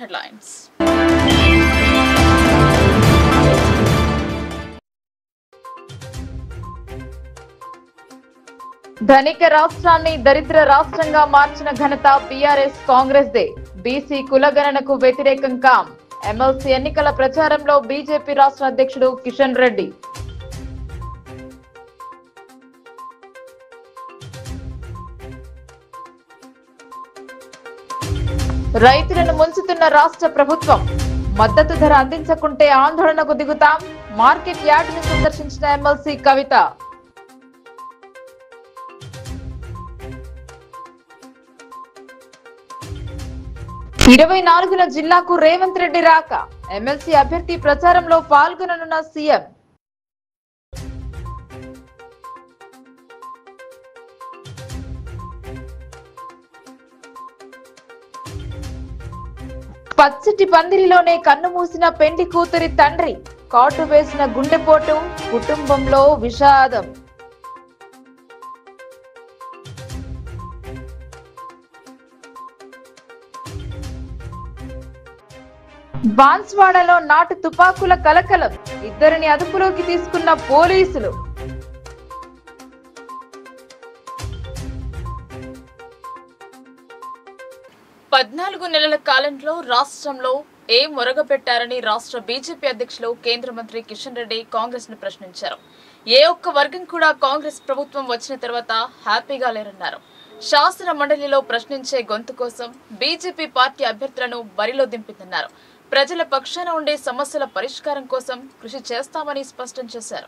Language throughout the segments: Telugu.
headlines. ధనిక రాష్ట్రాన్ని దరిద్ర రాష్ట్రంగా మార్చిన ఘనత బీఆర్ఎస్ కాంగ్రెస్ దే. బీసీ కులగణనకు వ్యతిరేకం కాం. ఎమ్మెల్సీ ఎన్నికల ప్రచారంలో బీజేపీ రాష్ట్ర అధ్యక్షుడు కిషన్ రెడ్డి. రైతులను ముంచుతున్న రాష్ట్ర ప్రభుత్వం. మద్దతు ధర అందించకుంటే ఆందోళనకు దిగుతాం. మార్కెట్ యార్డ్ ని సందర్శించిన ఎమ్మెల్సీ కవిత. 24న జిల్లాకు రేవంత్ రెడ్డి రాక. ఎమ్మెల్సీ అభ్యర్థి ప్రచారంలో పాల్గొననున్న సీఎం. పచ్చటి పందిరిలోనే కన్ను మూసిన పెండి కూతురి తండ్రి. కాటు వేసిన గుండెపోటు. కుటుంబంలో విషాదం. బాన్స్వాడలో నాటు తుపాకుల కలకలం. ఇద్దరిని అదుపులోకి తీసుకున్న పోలీసులు. పద్నాలుగు నెలల కాలంలో రాష్ట్రంలో ఏం మొరగపెట్టారని రాష్ట్ర బీజేపీ అధ్యక్షులు కేంద్ర మంత్రి కిషన్ రెడ్డి కాంగ్రెస్ ను ప్రశ్నించారు. ఏ ఒక్క వర్గం కూడా కాంగ్రెస్ ప్రభుత్వం వచ్చిన తర్వాత హ్యాపీగా లేరన్నారు. శాసన మండలిలో ప్రశ్నించే గొంతు కోసం బీజేపీ పార్టీ అభ్యర్థులను బరిలో దింపిందన్నారు. ప్రజల పక్షాన ఉండే సమస్యల పరిష్కారం కోసం కృషి చేస్తామని స్పష్టం చేశారు.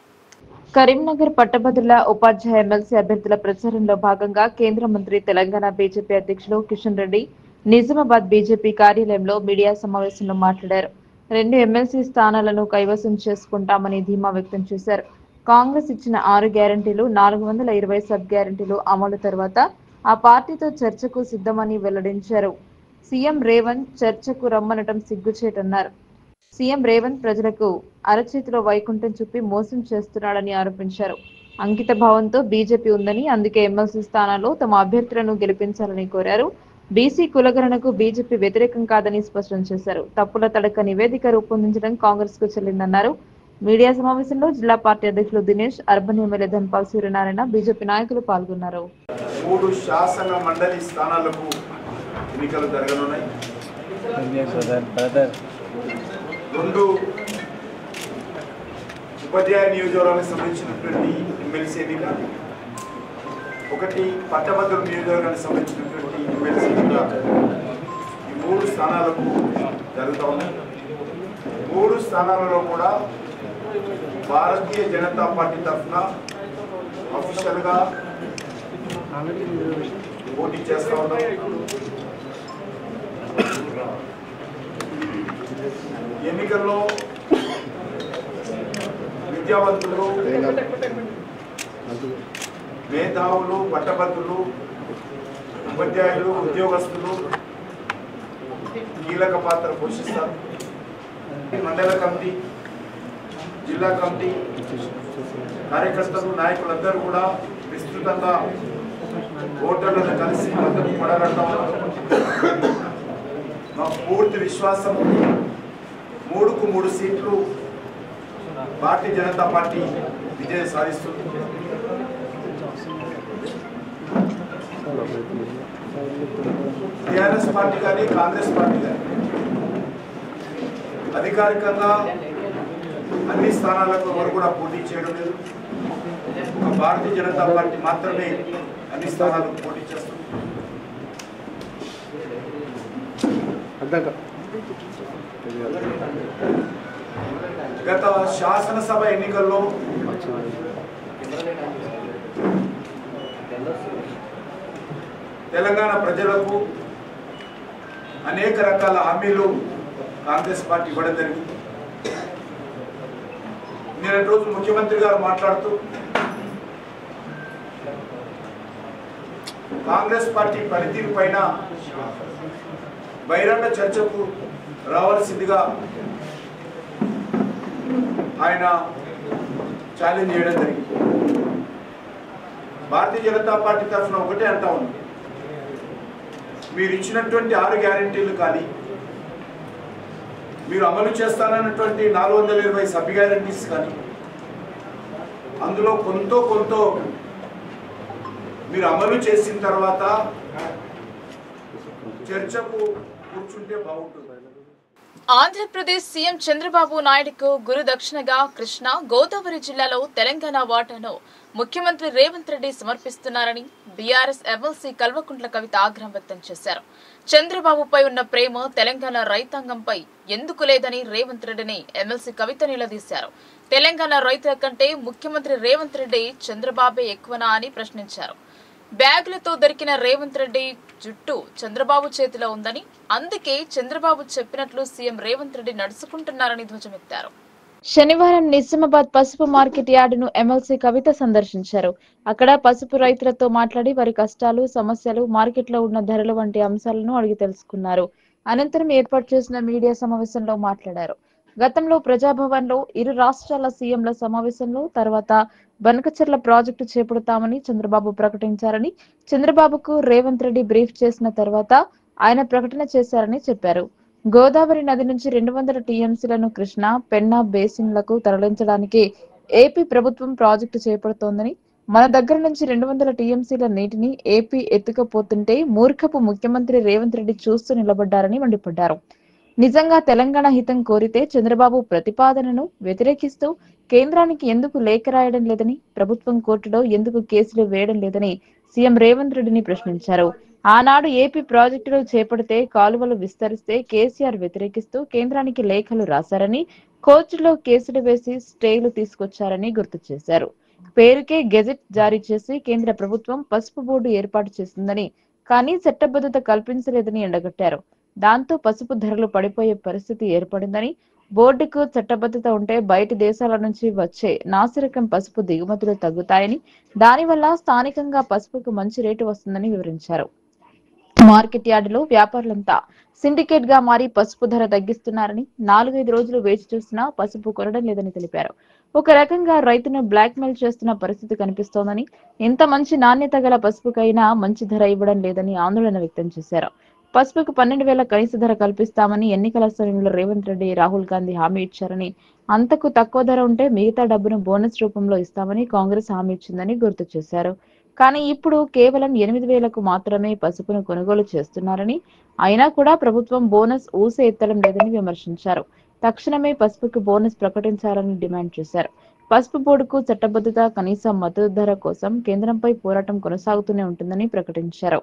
కరీంనగర్ పట్టభద్రుల ఉపాధ్యాయ ఎమ్మెల్సీ అభ్యర్థుల ప్రచారంలో భాగంగా కేంద్ర మంత్రి తెలంగాణ బీజేపీ అధ్యక్షులు కిషన్ రెడ్డి నిజామాబాద్ బీజేపీ కార్యాలయంలో మీడియా సమావేశంలో మాట్లాడారు. 2 ఎమ్మెల్సీ స్థానాలను కైవసం చేసుకుంటామని ధీమా వ్యక్తం చేశారు. కాంగ్రెస్ ఇచ్చిన 6 గ్యారంటీలు 420 సబ్ గ్యారంటీలు అమలు తర్వాత ఆ పార్టీతో చర్చకు సిద్ధమని వెల్లడించారు. సీఎం రేవంత్ చర్చకు రమ్మనటం సిగ్గుచేటన్నారు. సీఎం రేవంత్ ప్రజలకు అరచేతిలో వైకుంఠం చూపి మోసం చేస్తున్నాడని ఆరోపించారు. అంకిత భావంతో బీజేపీ ఉందని, అందుకే ఎమ్మెల్సీ స్థానాల్లో తమ అభ్యర్థులను గెలిపించాలని కోరారు. బీసీ కులగణనకు బీజేపీ వ్యతిరేకం కాదని స్పష్టం చేశారు. తప్పుల తడక నివేదిక రూపొందించడం కాంగ్రెస్ కు చెల్లిందన్నారు. మీడియా సమావేశంలో జిల్లా పార్టీ అధ్యక్షులు Dinesh, urban MLA Dhanpal Suryanarayana, BJP నాయకులు పాల్గొన్నారు. 3 శాసన మండలి స్థానాలకు ఎన్నికలు జరగనున్నాయి. 2 ఉపాధ్యాయ నియోజకవర్గానికి సంబంధించినటువంటి ఎమ్మెల్సీ ఎన్నిక, 1 పట్టభద్రుల నియోజకవర్గానికి సంబంధించినటువంటి ఎమ్మెల్సీ ఎన్నిక, ఈ 3 స్థానాలకు జరుగుతూ ఉన్నాయి. 3 స్థానాలలో కూడా భారతీయ జనతా పార్టీ తరఫున అఫీషియల్గా పోటీ చేస్తూ ఉన్నాం. ఎన్నికల్లో విద్యావంతులు, మేధావులు, పట్టభద్రులు, ఉపాధ్యాయులు, ఉద్యోగస్తులు కీలక పాత్ర పోషిస్తారు. మండల కమిటీ, జిల్లా కమిటీ కార్యకర్తలు, నాయకులందరూ కూడా విస్తృతంగా ఓటర్లను కలిసి మద్దతు పడగట్టడం. మాకు పూర్తి విశ్వాసం 3కు 3 సీట్లు భారతీయ జనతా పార్టీ విజయం సాధిస్తుంది. టీఆర్ఎస్ పార్టీ కానీ కాంగ్రెస్ పార్టీ కానీ అధికారికంగా అన్ని స్థానాలకు ఎవరు కూడా పోటీ చేయడం లేదు. ఒక భారతీయ జనతా పార్టీ మాత్రమే అన్ని స్థానాలకు పోటీ చేస్తుంది. గత శాసనసభ ఎన్నికల్లో తెలంగాణ ప్రజలకు అనేక రకాల హామీలు కాంగ్రెస్ పార్టీ ఇవ్వడం జరిగింది. నిన్నటి రోజు ముఖ్యమంత్రి గారు మాట్లాడుతూ కాంగ్రెస్ పార్టీ పనితీరు పైన బహిరంగ చర్చకు రావాల్సిందిగా ఆయన ఛాలెంజ్ చేయడం జరిగింది. భారతీయ జనతా పార్టీ తరఫున ఒకటే అంటా ఉంది, మీరు ఇచ్చినటువంటి 6 గ్యారెంటీలు కానీ మీరు అమలు చేస్తానన్నటువంటి 420 సబ్ గ్యారెంటీస్ కానీ అందులో కొంత మీరు అమలు చేసిన తర్వాత చర్చకు కూర్చుంటే బాగుంటుంది. ఆంధ్రప్రదేశ్ సీఎం చంద్రబాబు నాయుడుకు గురు దక్షిణగా కృష్ణా గోదావరి జిల్లాలో తెలంగాణ వాటాను ముఖ్యమంత్రి రేవంత్ రెడ్డి సమర్పిస్తున్నారని బీఆర్ఎస్ ఎమ్మెల్సీ కల్వకుంట్ల కవిత ఆగ్రహం వ్యక్తం చేశారు. చంద్రబాబుపై ఉన్న ప్రేమ తెలంగాణ రైతాంగంపై ఎందుకు లేదని రేవంత్ రెడ్డిని ఎమ్మెల్సీ కవిత నిలదీశారు. తెలంగాణ రైతుల కంటే ముఖ్యమంత్రి రేవంత్ రెడ్డి చంద్రబాబే ఎక్కువనా అని ప్రశ్నించారు. బ్యాగులతో దొరికిన రేవంత్ రెడ్డి జుట్టు చంద్రబాబు చేతిలో ఉందని, అందుకే చంద్రబాబు చెప్పినట్లు సీఎం రేవంత్ రెడ్డి నడుచుకుంటున్నారని ధ్వజమెత్తారు. శనివారం నిజామాబాద్ పసుపు మార్కెట్ యార్డును ఎమ్మెల్సీ కవిత సందర్శించారు. అక్కడ పసుపు రైతులతో మాట్లాడి వారి కష్టాలు, సమస్యలు, మార్కెట్లో ఉన్న ధరల వంటి అంశాలను అడిగి తెలుసుకున్నారు. అనంతరం ఏర్పాటు చేసిన మీడియా సమావేశంలో మాట్లాడారు. గతంలో ప్రజాభవన్ లో ఇరు రాష్ట్రాల సీఎంల సమావేశంలో తర్వాత బనకచెర్ల ప్రాజెక్టు చేపడతామని చంద్రబాబు ప్రకటించారని, చంద్రబాబుకు రేవంత్ రెడ్డి బ్రీఫ్ చేసిన తర్వాత ఆయన ప్రకటన చేశారని చెప్పారు. గోదావరి నది నుంచి 200 టీఎంసీలను కృష్ణా, పెన్నా బేసిన్లకు తరలించడానికి ఏపీ ప్రభుత్వం ప్రాజెక్టు చేపడుతోందని, మన దగ్గర నుంచి 200 టీఎంసీల నీటిని ఏపీ ఎత్తుకపోతుంటే మూర్ఖపు ముఖ్యమంత్రి రేవంత్ రెడ్డి చూస్తూ నిలబడ్డారని మండిపడ్డారు. నిజంగా తెలంగాణ హితం కోరితే చంద్రబాబు ప్రతిపాదనను వ్యతిరేకిస్తూ కేంద్రానికి ఎందుకు లేఖ రాయడం లేదని, ప్రభుత్వం కోర్టులో ఎందుకు కేసులు వేయడం లేదని సీఎం రేవంత్ రెడ్డిని ప్రశ్నించారు. ఆనాడు ఏపీ ప్రాజెక్టులు చేపడితే కాలువలు విస్తరిస్తే కేసీఆర్ వ్యతిరేకిస్తూ కేంద్రానికి లేఖలు రాశారని, కోర్టులో కేసులు వేసి స్టేలు తీసుకొచ్చారని గుర్తు చేశారు. పేరుకే గెజెట్ జారీ చేసి కేంద్ర ప్రభుత్వం పసుపు బోర్డు ఏర్పాటు చేసిందని, కానీ చట్టబద్ధత కల్పించలేదని ఎండగట్టారు. దాంతో పసుపు ధరలు పడిపోయే పరిస్థితి ఏర్పడిందని, బోర్డుకు చట్టబద్ధత ఉంటే బయటి దేశాల నుంచి వచ్చే నాసిరకం పసుపు దిగుమతులు తగ్గుతాయని, దానివల్ల స్థానికంగా పసుపుకు మంచి రేటు వస్తుందని వివరించారు. మార్కెట్ యార్డులో వ్యాపారులంతా సిండికేట్ గా మారి పసుపు ధర తగ్గిస్తున్నారని, 4-5 రోజులు వేచి చూసినా పసుపు కొనడం లేదని తెలిపారు. ఒక రకంగా రైతును బ్లాక్ మెయిల్ చేస్తున్న పరిస్థితి కనిపిస్తోందని, ఇంత మంచి నాణ్యత గల పసుపుకైనా మంచి ధర ఇవ్వడం లేదని ఆందోళన వ్యక్తం చేశారు. పసుపుకు 12,000 కనీస ధర కల్పిస్తామని ఎన్నికల సమయంలో రేవంత్ రెడ్డి, రాహుల్ గాంధీ హామీ ఇచ్చారని, అంతకు తక్కువ ధర ఉంటే మిగతా డబ్బును బోనస్ రూపంలో ఇస్తామని కాంగ్రెస్ హామీ ఇచ్చిందని గుర్తు చేశారు. కానీ ఇప్పుడు కేవలం 8,000కు మాత్రమే పసుపును కొనుగోలు చేస్తున్నారని, అయినా కూడా ప్రభుత్వం బోనస్ ఊసే ఎత్తడం లేదని విమర్శించారు. తక్షణమే పసుపుకు బోనస్ ప్రకటించాలని డిమాండ్ చేశారు. పసుపు బోర్డుకు చట్టబద్ధత, కనీస మద్దతు ధర కోసం కేంద్రంపై పోరాటం కొనసాగుతూనే ఉంటుందని ప్రకటించారు.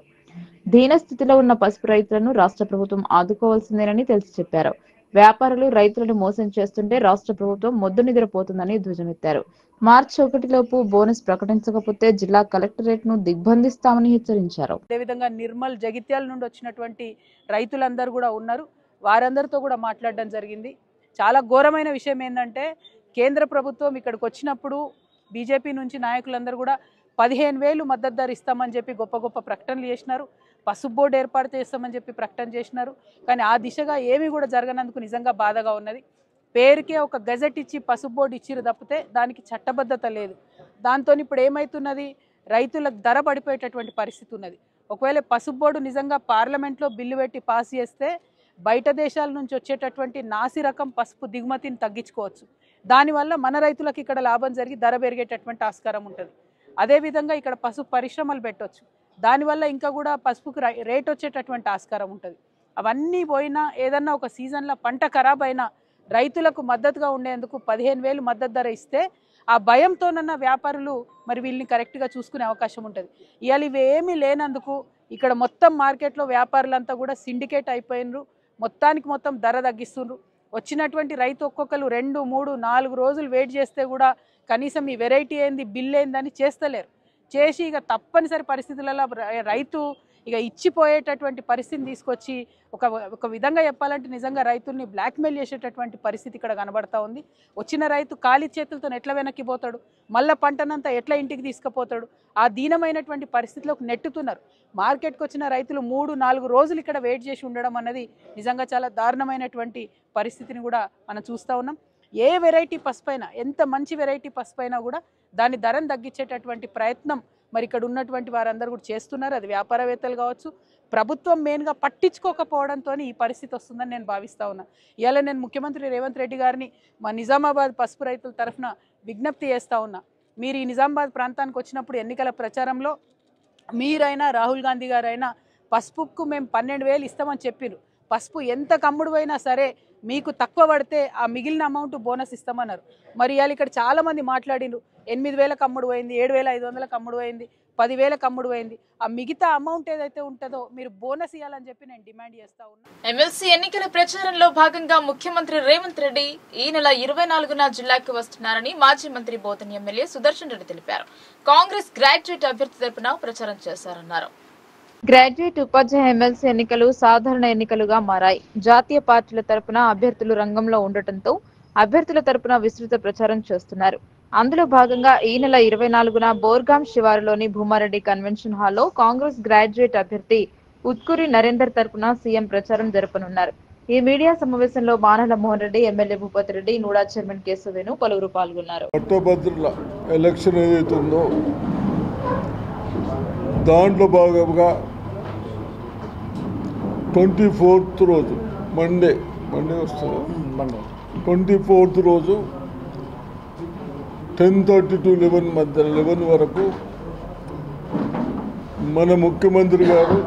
దీనస్థితిలో ఉన్న పసుపు రైతులను రాష్ట్ర ప్రభుత్వం ఆదుకోవాల్సిందేనని తెలిసి చెప్పారు. వ్యాపారులు రైతులను మోసం చేస్తుంటే రాష్ట్ర ప్రభుత్వం మొద్దు నిద్రపోతుందని ధ్వజమెత్తారు. మార్చి 1 లోపు బోనస్ ప్రకటించకపోతే జిల్లా కలెక్టరేట్ ను దిగ్బంధిస్తామని హెచ్చరించారు. అదేవిధంగా నిర్మల్, జగిత్యాల నుండి వచ్చినటువంటి రైతులందరూ కూడా ఉన్నారు. వారందరితో కూడా మాట్లాడడం జరిగింది. చాలా ఘోరమైన విషయం ఏంటంటే, కేంద్ర ప్రభుత్వం ఇక్కడికి వచ్చినప్పుడు బీజేపీ నుంచి నాయకులందరూ కూడా 15,000 మద్దతు ధర ఇస్తామని చెప్పి గొప్ప గొప్ప ప్రకటనలు చేసినారు. పసుపు బోర్డు ఏర్పాటు చేస్తామని చెప్పి ప్రకటన చేసినారు. కానీ ఆ దిశగా ఏమీ కూడా జరగనందుకు నిజంగా బాధగా ఉన్నది. పేరుకే ఒక గెజెట్ ఇచ్చి పసుపు బోర్డు ఇచ్చిరు తప్పితే దానికి చట్టబద్ధత లేదు. దాంతో ఇప్పుడు ఏమవుతున్నది, రైతులకు ధర పడిపోయేటటువంటి పరిస్థితి ఉన్నది. ఒకవేళ పసుపు బోర్డు నిజంగా పార్లమెంట్లో బిల్లు పెట్టి పాస్ చేస్తే బయట దేశాల నుంచి వచ్చేటటువంటి నాసి రకం పసుపు దిగుమతిని తగ్గించుకోవచ్చు. దానివల్ల మన రైతులకు ఇక్కడ లాభం జరిగి ధర పెరిగేటటువంటి ఆస్కారం ఉంటుంది. అదేవిధంగా ఇక్కడ పసుపు పరిశ్రమలు పెట్టవచ్చు. దానివల్ల ఇంకా కూడా పసుపుకు రేట్ వచ్చేటటువంటి ఆస్కారం ఉంటుంది. అవన్నీ పోయినా ఏదన్నా ఒక సీజన్లో పంట ఖరాబ్ అయినా రైతులకు మద్దతుగా ఉండేందుకు 15,000 మద్దతు ధర ఇస్తే ఆ భయంతోనన్న వ్యాపారులు మరి వీళ్ళని కరెక్ట్గా చూసుకునే అవకాశం ఉంటుంది. ఇవాళ ఇవేమీ లేనందుకు ఇక్కడ మొత్తం మార్కెట్లో వ్యాపారులంతా కూడా సిండికేట్ అయిపోయినరు. మొత్తం ధర తగ్గిస్తున్నారు. వచ్చినటువంటి రైతు ఒక్కొక్కరు 2, 3, 4 రోజులు వెయిట్ చేస్తే కూడా కనీసం ఈ వెరైటీ ఏంది, బిల్ ఏందని చేస్తలేరు. చేసి ఇక తప్పనిసరి పరిస్థితులలో రైతు ఇక ఇచ్చిపోయేటటువంటి పరిస్థితిని తీసుకొచ్చి ఒక విధంగా చెప్పాలంటే నిజంగా రైతుల్ని బ్లాక్మెయిల్ చేసేటటువంటి పరిస్థితి ఇక్కడ కనబడతా ఉంది. వచ్చిన రైతు ఖాళీ చేతులతో ఎట్లా వెనక్కి పోతాడు, మళ్ళీ పంటనంతా ఎట్లా ఇంటికి తీసుకుపోతాడు, ఆ దీనమైనటువంటి పరిస్థితిలోకి నెట్టుతున్నారు. మార్కెట్కి వచ్చిన రైతులు 3-4 రోజులు ఇక్కడ వెయిట్ చేసి ఉండడం అన్నది నిజంగా చాలా దారుణమైనటువంటి పరిస్థితిని కూడా మనం చూస్తూ ఉన్నాం. ఏ వెరైటీ పసుపు అయినా, ఎంత మంచి వెరైటీ పసుపు అయినా కూడా దాని ధరను తగ్గించేటటువంటి ప్రయత్నం మరి ఇక్కడ ఉన్నటువంటి వారందరూ కూడా చేస్తున్నారు. అది వ్యాపారవేత్తలు కావచ్చు, ప్రభుత్వం మెయిన్గా పట్టించుకోకపోవడంతో ఈ పరిస్థితి వస్తుందని నేను భావిస్తూ ఉన్నా. ఇవాళ నేను ముఖ్యమంత్రి రేవంత్ రెడ్డి గారిని మా నిజామాబాద్ పసుపు రైతుల తరఫున విజ్ఞప్తి చేస్తూ ఉన్నా. మీరు ఈ నిజామాబాద్ ప్రాంతానికి వచ్చినప్పుడు ఎన్నికల ప్రచారంలో మీరైనా రాహుల్ గాంధీ గారైనా పసుపుకు మేము 12,000 ఇస్తామని చెప్పారు. పసుపు ఎంత కమ్ముడు అయినా సరే మీకు తక్కువ పడితే ఆ మిగిలిన అమౌంట్ బోనస్ ఇస్తామన్నారు. మరి ఇవాళ ఇక్కడ చాలామంది మాట్లాడినారు, 8,000 కమ్ముడు అయింది, 7,500 కమ్ముడు అయింది, 10,000 కమ్ముడు అయింది. ఆ మిగతా అమౌంట్ ఏదైతే ఉంటుందో మీరు బోనస్ ఇవ్వాలని చెప్పి నేను డిమాండ్ చేస్తా ఉన్నా. ఎమ్మెల్సీ ఎన్నికల ప్రచారంలో భాగంగా ముఖ్యమంత్రి రేవంత్ రెడ్డి ఈ నెల 24న జిల్లాకు వస్తున్నారని మాజీ మంత్రి బోధన్ ఎమ్మెల్యే సుదర్శన్ రెడ్డి తెలిపారు. కాంగ్రెస్ గ్రాడ్యుయేట్ అభ్యర్థి తరపున ప్రచారం చేశారన్నారు. గ్రాడ్యుయేట్ ఉపాధ్యాయ ఎమ్మెల్సీ ఎన్నికలు సాధారణ ఎన్నికలుగా మారాయి. జాతీయ పార్టీల తరపున అభ్యర్థులు రంగంలో ఉండటంతో అభ్యర్థుల తరపున విస్తృత ప్రచారం చేస్తున్నారు. అందులో భాగంగా ఈ నెల 24న బోర్గాం శివారులోని భూమారెడ్డి కన్వెన్షన్ హాల్లో కాంగ్రెస్ గ్రాడ్యుయేట్ అభ్యర్థి ఉత్కూరి నరేందర్ తరపున సీఎం ప్రచారం జరపనున్నారు. ఈ మీడియా సమావేశంలో మానల Mohan Reddy, MLA Bhupathi Reddy, NUDA chairman కేశవేను పలువురు పాల్గొన్నారు. పట్టభద్రుల ఎలక్షన్ ఏదైతుందో దాంట్లో భాగంగా 24th రోజు మండే వస్తుంది. 24th రోజు 10:30 to 11 మధ్య 11 వరకు మన ముఖ్యమంత్రి గారు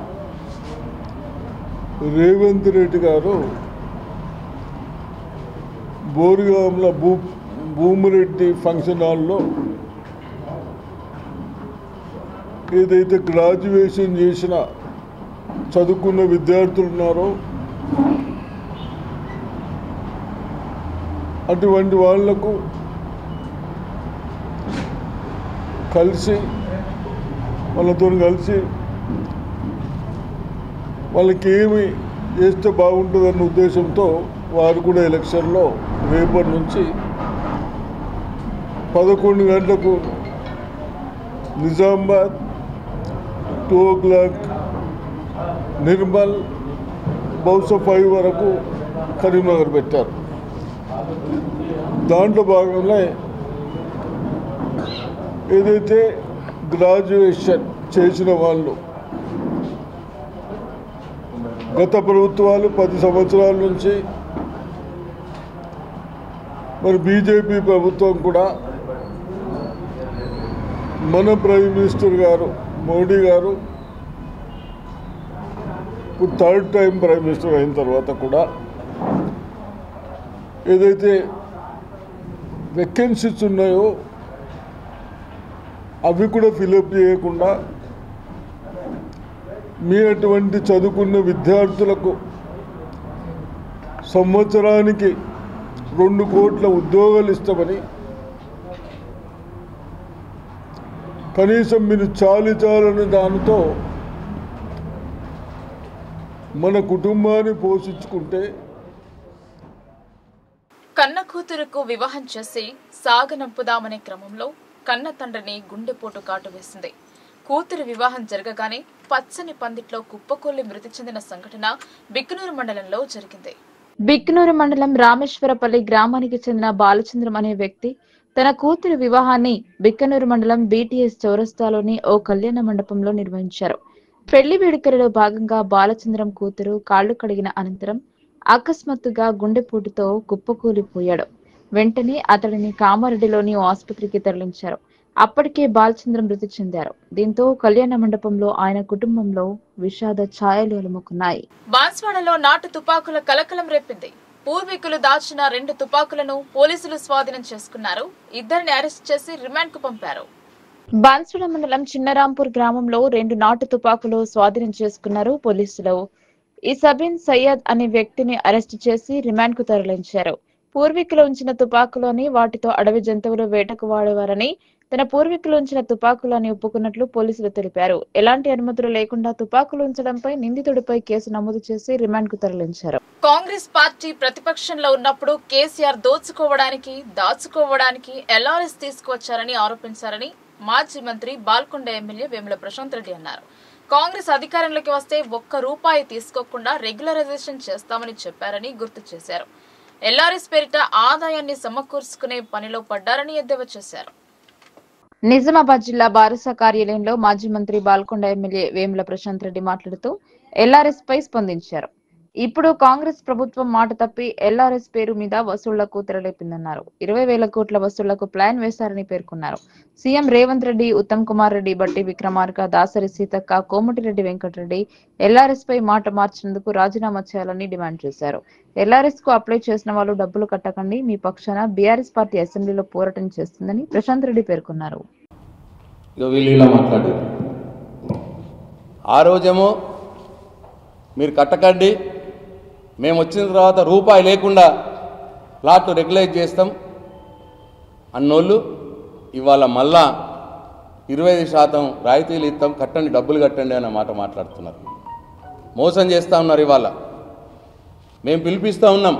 రేవంత్ రెడ్డి గారు బోర్గాంల భూమిరెడ్డి ఫంక్షన్ హాల్లో ఏదైతే గ్రాడ్యుయేషన్ చేసిన చదువుకున్న విద్యార్థులు ఉన్నారో అటువంటి వాళ్లకు కలిసి వాళ్ళతో కలిసి వాళ్ళకి ఏమి చేస్తే బాగుంటుందన్న ఉద్దేశంతో వారు కూడా ఎలక్షన్లో రేపటి నుంచి 11 గంటలకు నిజామాబాద్, 2 o'clock నిర్మల్, బహుశా 5 వరకు కరీంనగర్ పెట్టారు. దాంట్లో భాగంగా ఏదైతే గ్రాడ్యుయేషన్ చేసిన వాళ్ళు గత ప్రభుత్వాలు 10 సంవత్సరాల నుంచి మరి బీజేపీ ప్రభుత్వం కూడా మన ప్రైమ్ మినిస్టర్ గారు మోడీ గారు ఇప్పుడు 3rd టైం ప్రైమ్ మినిస్టర్ అయిన తర్వాత కూడా ఏదైతే వేకెన్సీస్ ఉన్నాయో అవి కూడా ఫిలప్ చేయకుండా మీ అటువంటి చదువుకున్న విద్యార్థులకు సంవత్సరానికి 2 కోట్ల ఉద్యోగాలు ఇస్తామని కనీసం మీరు చాలని దానితో మన కుటుంబాన్ని పోషించుకుంటే కన్న కూతురుకు వివాహం చేసి సాగనంపుదామనే క్రమంలో కన్న తండ్రిని గుండెపోటు కాటు వేసింది. కూతురు వివాహం జరగగానే పచ్చని పందిట్లో కుప్పకూలి మృతి చెందిన సంఘటన బిక్కనూరు మండలంలో జరిగింది. బిక్కనూరు మండలం రామేశ్వరపల్లి గ్రామానికి చెందిన బాలచంద్రం అనే వ్యక్తి తన కూతురు వివాహాన్ని బిక్కనూరు మండలం BTS చౌరస్తాలోని ఓ కళ్యాణ మండపంలో నిర్వహించారు. పెళ్లి వేడుకలలో భాగంగా బాలచంద్రం కూతురు కాళ్లు కడిగిన అనంతరం అకస్మాత్తుగా గుండెపోటుతో కుప్పకూలిపోయాడు. వెంటనే అతడిని కామారెడ్డిలోని ఆసుపత్రికి తరలించారు. అప్పటికే బాలచంద్రం మృతి చెందారు. దీంతో కళ్యాణ మండపంలో ఆయన కుటుంబంలో విషాద ఛాయలు అలుముకున్నాయి. బాన్స్వాడలో నాటు తుపాకుల కలకలం రేపింది. పూర్వీకులు దాచిన 2 తుపాకులను పోలీసులు స్వాధీనం చేసుకున్నారు. 2ని అరెస్ట్ చేసి రిమాండ్ కు పంపారు. బాన్స్వాడ మండలం చిన్నరాంపూర్ గ్రామంలో 2 నాటు తుపాకులు స్వాధీనం చేసుకున్నారు పోలీసులు. ఈ సబీన్ సయ్యద్ అనే వ్యక్తిని అరెస్టు చేసి రిమాండ్ కు తరలించారు. పూర్వీకులు ఉంచిన తుపాకులని వాటితో అడవి జంతువులు వేటకు వాడేవారని, తన పూర్వీకులు ఉంచిన తుపాకులని ఒప్పుకున్నట్లు పోలీసులు తెలిపారు. ఎలాంటి అనుమతులు లేకుండా తుపాకులు ఉంచడంపై నిందితుడిపై కేసు నమోదు చేసి రిమాండ్ కు తరలించారు. కాంగ్రెస్ పార్టీ ప్రతిపక్షంలో ఉన్నప్పుడు కేసీఆర్ దాచుకోవడానికి LRS తీసుకువచ్చారని ఆరోపించారని మాజీ మంత్రి బాల్కొండ ఎమ్మెల్యే వేముల ప్రశాంత్ రెడ్డి అన్నారు. కాంగ్రెస్ అధికారంలోకి వస్తే ₹1 తీసుకోకుండా రెగ్యులరైజేషన్ చేస్తామని చెప్పారని గుర్తు చేశారు. LRS పేరిట ఆదాయాన్ని సమకూర్చుకునే పనిలో పడ్డారని ఎద్దేవా చేశారు. నిజామాబాద్ జిల్లా బారస కార్యాలయంలో మాజీ మంత్రి బాల్కొండ ఎమ్మెల్యే వేముల ప్రశాంత్ రెడ్డి మాట్లాడుతూ ఎల్ఆర్ఎస్ పై స్పందించారు. ఇప్పుడు కాంగ్రెస్ ప్రభుత్వం మాట తప్పి ఎల్ఆర్ఎస్ పేరు మీద వసూళ్లకు తెరలేపిందన్నారు. 20,000 కోట్ల వసూళ్లకు ప్లాన్ వేశారని పేర్కొన్నారు. సీఎం రేవంత్ రెడ్డి, ఉత్తమ్ కుమార్ రెడ్డి, బట్టి విక్రమార్క, దాసరి సీతక్క, కోమటిరెడ్డి వెంకటరెడ్డి ఎల్ఆర్ఎస్ పై మాట మార్చినందుకు రాజీనామా చేయాలని డిమాండ్ చేశారు. ఎల్ఆర్ఎస్ కు అప్లై చేసిన వాళ్ళు డబ్బులు కట్టకండి, మీ పక్షాన బీఆర్ఎస్ పార్టీ అసెంబ్లీలో పోరాటం చేస్తుందని ప్రశాంత్ రెడ్డి పేర్కొన్నారు. ఆ రోజేమో మీరు కట్టకండి, మేము వచ్చిన తర్వాత రూపాయి లేకుండా ప్లాట్లు రెగ్యులైజ్ చేస్తాం అన్నోళ్ళు ఇవాళ మళ్ళా 25% రాయితీలు ఇస్తాం, కట్టండి, డబ్బులు కట్టండి అన్న మాట మాట్లాడుతున్నారు. మోసం చేస్తూ ఉన్నారు. ఇవాళ మేము పిలిపిస్తూ ఉన్నాం,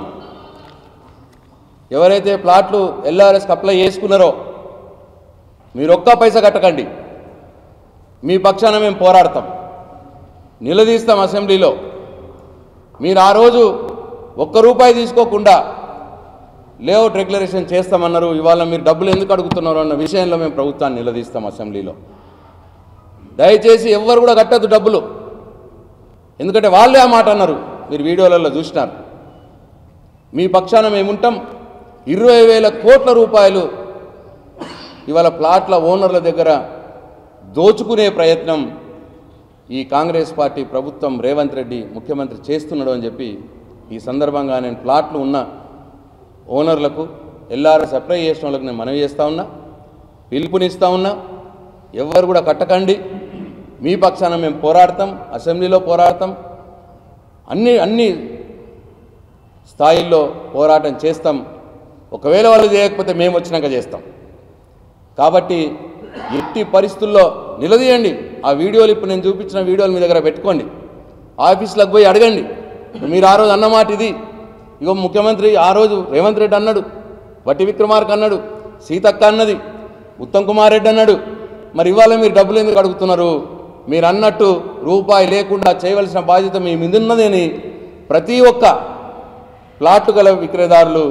ఎవరైతే ప్లాట్లు ఎల్ఆర్ఎస్కి అప్లై చేసుకున్నారో మీరు ఒక్క పైసా కట్టకండి, మీ పక్షాన మేము పోరాడతాం, నిలదీస్తాం అసెంబ్లీలో. మీరు ఆ రోజు ₹1 తీసుకోకుండా లేఅవుట్ రెగ్యులరేషన్ చేస్తామన్నారు. ఇవాళ మీరు డబ్బులు ఎందుకు అడుగుతున్నారు అన్న విషయంలో మేము ప్రభుత్వాన్ని నిలదీస్తాం అసెంబ్లీలో. దయచేసి ఎవ్వరు కూడా కట్టద్దు డబ్బులు, ఎందుకంటే వాళ్ళే ఆ మాట అన్నారు, మీరు వీడియోలలో చూసినారు. మీ పక్షాన మేముంటాం. 20,000 కోట్ల రూపాయలు ఇవాళ ప్లాట్ల ఓనర్ల దగ్గర దోచుకునే ప్రయత్నం ఈ కాంగ్రెస్ పార్టీ ప్రభుత్వం, రేవంత్ రెడ్డి ముఖ్యమంత్రి చేస్తున్నాడు అని చెప్పి ఈ సందర్భంగా నేను ప్లాట్లు ఉన్న ఓనర్లకు, ఎల్ఆర్ఎస్ అప్లై చేసిన వాళ్ళకి నేను మనవి చేస్తూ ఉన్నా, పిలుపునిస్తూ ఉన్నా. ఎవరు కూడా కట్టకండి, మీ పక్షాన మేము పోరాడతాం, అసెంబ్లీలో పోరాడతాం, అన్ని స్థాయిల్లో పోరాటం చేస్తాం. ఒకవేళ వాళ్ళు చేయకపోతే మేము వచ్చినాక చేస్తాం. కాబట్టి ఎట్టి పరిస్థితుల్లో నిలదీయండి. ఆ వీడియోలు ఇప్పుడు నేను చూపించిన వీడియోలు మీ దగ్గర పెట్టుకోండి, ఆఫీసులకు పోయి అడగండి. మీరు ఆ రోజు అన్నమాట ఇది. ఇగో ముఖ్యమంత్రి ఆ రోజు రేవంత్ రెడ్డి అన్నాడు, బట్టి విక్రమార్క అన్నాడు, సీతక్క అన్నది, ఉత్తమ్ కుమార్ రెడ్డి అన్నాడు. మరి ఇవాళ మీరు డబ్బులు ఎందుకు అడుగుతున్నారు? మీరు అన్నట్టు రూపాయి లేకుండా చేయవలసిన బాధ్యత మీ మీద ఉన్నదని ప్రతి ఒక్క ప్లాట్లు గల విక్రయదారులు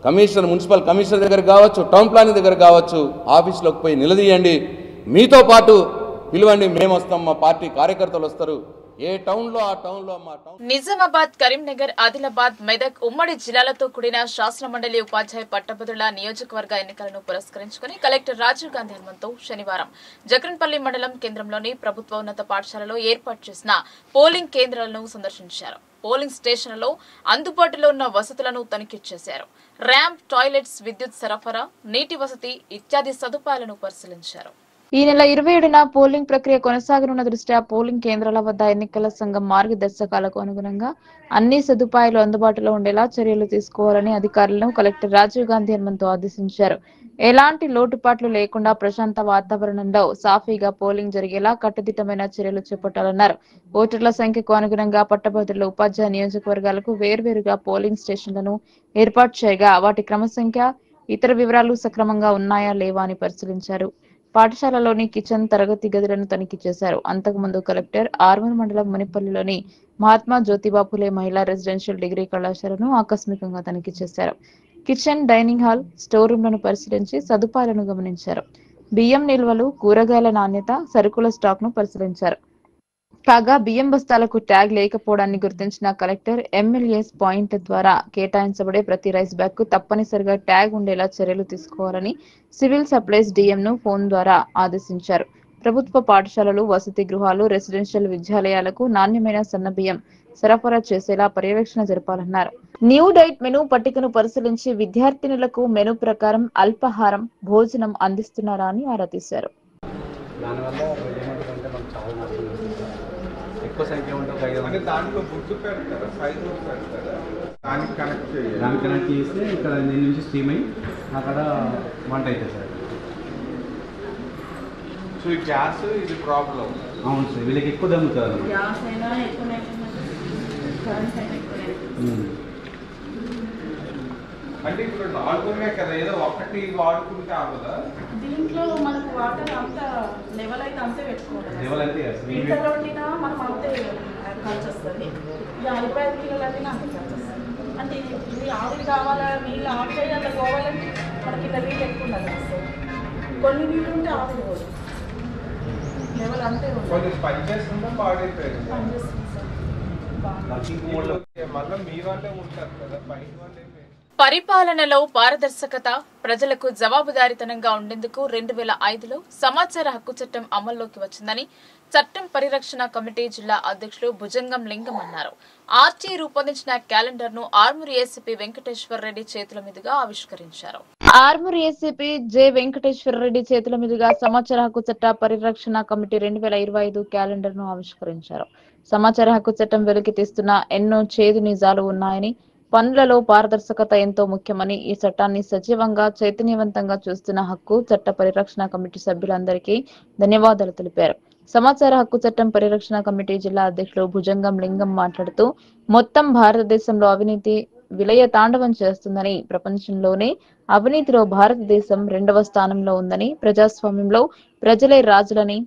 కమిషనర్, మున్సిపల్ కమిషనర్ దగ్గర కావచ్చు, టౌన్ ప్లానింగ్ దగ్గర కావచ్చు, ఆఫీసులోకి పోయి నిలదీయండి. మీతో పాటు పిలవండి, మేము వస్తాం, మా పార్టీ కార్యకర్తలు వస్తారు. ఏ టౌన్లో ఆ టౌన్లో మా టౌన్. నిజామాబాద్, కరీంనగర్, ఆదిలాబాద్, మెదక్ ఉమ్మడి జిల్లాలతో కూడిన శాసనమండలి ఉపాధ్యాయ పట్టభద్రుల నియోజకవర్గ ఎన్నికలను పురస్కరించుకుని కలెక్టర్ రాజీవ్ గాంధీ హనుమంతు శనివారం జగన్పల్లి మండలం కేంద్రంలోని ప్రభుత్వ ఉన్నత పాఠశాలలో ఏర్పాటు చేసిన పోలింగ్ కేంద్రాలను సందర్శించారు. పోలింగ్ స్టేషన్లలో అందుబాటులో ఉన్న వసతులను తనిఖీ చేశారు. ర్యాంప్, టాయిలెట్స్, విద్యుత్ సరఫరా, నీటి వసతి ఇత్యాది సదుపాయాలను పరిశీలించారు. ఈ నెల 27న పోలింగ్ ప్రక్రియ కొనసాగనున్న దృష్ట్యా పోలింగ్ కేంద్రాల వద్ద ఎన్నికల సంఘం మార్గదర్శకాలకు అనుగుణంగా అన్ని సదుపాయాలు అందుబాటులో ఉండేలా చర్యలు తీసుకోవాలని అధికారులను కలెక్టర్ రాజీవ్ గాంధీ హనుమంతు ఆదేశించారు. ఎలాంటి లోటుపాట్లు లేకుండా ప్రశాంత వాతావరణంలో సాఫీగా పోలింగ్ జరిగేలా కట్టుదిట్టమైన చర్యలు చేపట్టాలన్నారు. ఓటర్ల సంఖ్యకు అనుగుణంగా పట్టభద్రుల ఉపాధ్యాయ నియోజకవర్గాలకు వేర్వేరుగా పోలింగ్ స్టేషన్లను ఏర్పాటు చేయగా వాటి క్రమ సంఖ్య, ఇతర వివరాలు సక్రమంగా ఉన్నాయా లేవా అని పరిశీలించారు. పాఠశాలలోని కిచెన్, తరగతి గదులను తనిఖీ చేశారు. అంతకుముందు కలెక్టర్ ఆర్మూర్ మండలం మునిపల్లిలోని మహాత్మా జ్యోతిబా ఫులే మహిళా రెసిడెన్షియల్ డిగ్రీ కళాశాలను ఆకస్మికంగా తనిఖీ చేశారు. కిచెన్, డైనింగ్ హాల్, స్టోర్ రూమ్లను పరిశీలించి సదుపాయాలను గమనించారు. బియ్యం నిల్వలు, కూరగాయల నాణ్యత, సరుకుల స్టాక్ ను పరిశీలించారు. కాగా బియ్యం బస్తాలకు ట్యాగ్ లేకపోవడాన్ని గుర్తించిన కలెక్టర్ ఎమ్మెల్యేస్ పాయింట్ ద్వారా కేటాయించబడే ప్రతి రైస్ బ్యాగ్ కు తప్పనిసరిగా ట్యాగ్ ఉండేలా చర్యలు తీసుకోవాలని సివిల్ సప్లైస్ డిఎంను ఫోన్ ద్వారా ఆదేశించారు. ప్రభుత్వ పాఠశాలలు, వసతి గృహాలు, రెసిడెన్షియల్ విద్యాలయాలకు నాణ్యమైన సన్న బియ్యం సరఫరా చేసేలా పర్యవేక్షణ జరపాలన్నారు. న్యూ డైట్ మెనూ పట్టికను పరిశీలించి విద్యార్థినులకు మెనూ ప్రకారం అల్పాహారం, భోజనం అందిస్తున్నారా అని ఆరా తీశారు. ఎక్కువ సంఖ్య ఉంటుంది, దాంట్లో గుర్తు పెడతారా, సైజు పెడతారా, దానికి కనెక్ట్ చేస్తే ఇక్కడ దీని నుంచి స్టీమ్ అయ్యి అక్కడ వంట అవుతుంది సార్. సో ఈ గ్యాస్ ఇది ప్రాబ్లం. అవును సార్, వీళ్ళకి ఎక్కువ దమ్ముతారు. అంటే ఇప్పుడు 4 కదా, ఏదో ఒకటి వాడుకుంటే ఆగదా? దీంట్లో మనకు వాటర్ అంత లెవెల్ అయితే అంతే పెట్టుకోవాలి. లెవెల్ అంటే ఇంటర్ వండినా మనం అంతే ఖర్చు వస్తుంది. 55 కిలోలు వండినా అంతే ఖర్చు వస్తుంది. అంటే ఇది ఆవిరి కావాలా, నీళ్ళు ఆవిరి అట్లా పోవాలంటే మనకి ఇలా నీళ్ళు ఎక్కువ ఉండాలి. కొన్ని నీళ్ళు ఉంటే ఆవిరి కూడా లెవెల్ అంతే కొంచెం పనిచేస్తుందా పాడైపోయింది పనిచేస్తుంది సార్ బాగా మళ్ళీ మీ వాళ్ళే ఉంటారు కదా పైన వాళ్ళే పరిపాలనలో పారదర్శకత, ప్రజలకు జవాబుదారీతనంగా ఉండేందుకు 2005లో సమాచార హక్కు చట్టం అమల్లోకి వచ్చిందని చట్టం పరిరక్షణ కమిటీ జిల్లా అధ్యక్షులు భుజంగం లింగం అన్నారు. ఆర్టీ రూపొందించిన క్యాలెండర్ ను ఆర్మూర్ ఏసీపీ వెంకటేశ్వర రెడ్డి చేతుల మీదుగా ఆవిష్కరించారు. ఆర్మూర్ ఏసీపీ జె వెంకటేశ్వర రెడ్డి చేతుల మీదుగా సమాచార హక్కు చట్ట పరిరక్షణ కమిటీ 2025 క్యాలెండర్ ను ఆవిష్కరించారు. సమాచార హక్కు చట్టం వెలికి తీస్తున్న ఎన్నో చేదు నిజాలు ఉన్నాయని, పనులలో పారదర్శకత ఎంతో ముఖ్యమని, ఈ చట్టాన్ని సజీవంగా చైతన్యవంతంగా చూస్తున్న హక్కు చట్ట పరిరక్షణ కమిటీ సభ్యులందరికీ ధన్యవాదాలు తెలిపారు. సమాచార హక్కు చట్టం పరిరక్షణ కమిటీ జిల్లా అధ్యక్షులు భుజంగం లింగం మాట్లాడుతూ, మొత్తం భారతదేశంలో అవినీతి విలయ తాండవం చేస్తుందని, ప్రపంచంలోనే అవినీతిలో భారతదేశం 2వ స్థానంలో ఉందని, ప్రజాస్వామ్యంలో ప్రజలే రాజులని,